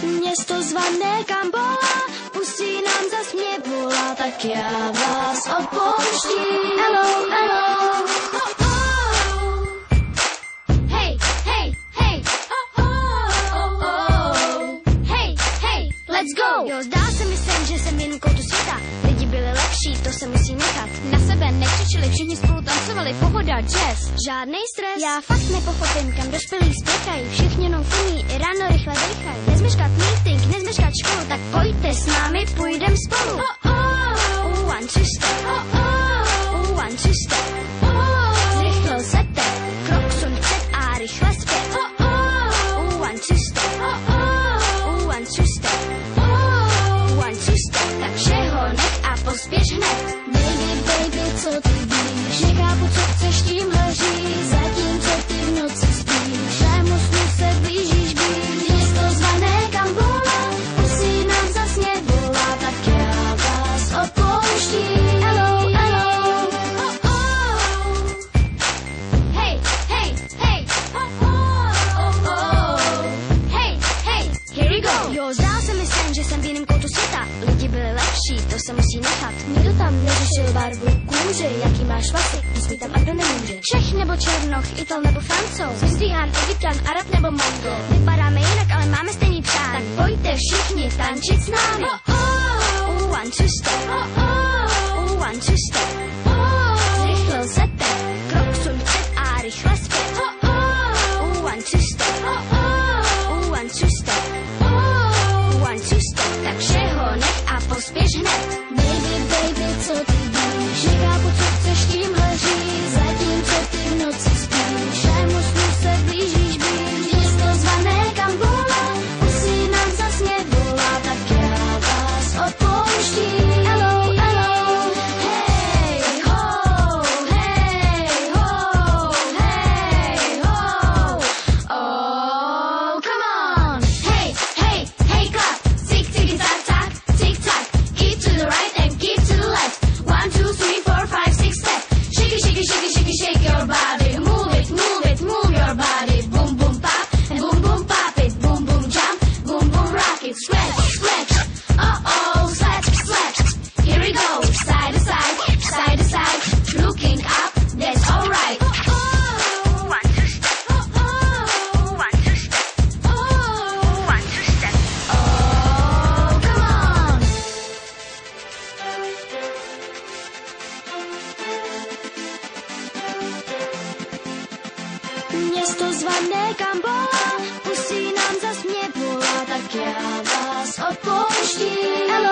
Město zvané Kambola, pusí nám zas mě volá, tak já vás opouštím. Hello, hello. Oh, oh. Hej, hej, hej. Oh, oh, oh. Hej, hej, let's go. Jo, zdá se mi sen, že jsem jen koutu světa. Lidi byli lepší, to se musí nechat. Na sebe nekřičeli, všichni spolu tancovali, pohoda, jazz. Žádnej stres. Já fakt nepochopím, kam dospělí spěchají. Všichni jenom funí, i ráno rychle dejchají. Nezmeškat meeting, nezmeškat školu, tak pojďte s námi, půjdem spolu. Oh, oh. One, two, step. Oh, oh. One, two, step. Oh. Zrychlil se teď, krok sun před a rychle zpět. Oh, oh. One, two, step. Oh, oh. One, two, step. Oh. One, two, step. Tak všeho nech a pospěš hned. Baby, baby, co ty víš? Nechápu, co chceš tímhle říct, zatímco ty v noci spíš. Svému snu se blížíš blíž. Město zvané Kambola, pusí nám zas mě volá, tak já vás opouštím. Hello, hello. Oh, oh. Hej, hej, hej. Oh, oh, oh. Hej, hej, here we go. Jo, zdá se mi sen, že jsem v jiném koutu světa. Lidi byli lepší, to se musí nechat. Nikdo tam neřešil barvu kůže, jaký máš vlasy, musí tam a kdo nemůže. Čech nebo Černoch, Ital nebo Francouz, Vyzdvíhán, Egypťan, Arab nebo Mongol. Vypadáme jinak, ale máme stejný přání. Tak pojďte všichni tančit s námi. Oh, oh. One, two, step. Oh, oh. One, two, step. Oh. Zrychlil se teď, krok sun před a rychle zpět. Oh, oh. One, two, step. Oh, oh. One, two, step. Oh. One, two, step. Tak všeho nech a pospěš hned. Baby, baby, co ty víš? Nechápu, co chceš tímhle říct, zatímco ty v noci spíš. Svému snu se blížíš blíž. Město zvané Kambola, pusí nám zas mě volá, tak já vás opouštím. Hello, hello. Hej, ho, hej, ho, hej, ho. Oh, come on. Hey, hey, hey, clap. Zig, zig, zack, zack, zig, zack. Keep to the right and keep to the left. 1, 2, 3, 4, 5, 6, step. Shake it, shake it, shake it, shake it, shake your body. Move it, move it, move your body. Boom, boom, pop, and boom, boom, pop it. Boom, boom, jump, boom, boom, rock it. Stretch, stretch. Uh-oh, stretch, stretch. Here we go, side to side, side to side. Looking up, that's alright. Oh, one, two, step. Oh, one, two, step. Oh, one, two, step. Oh, come on. Město zvané Kambola, pusí nám zas mě volá, tak já vás opouštím. Hello,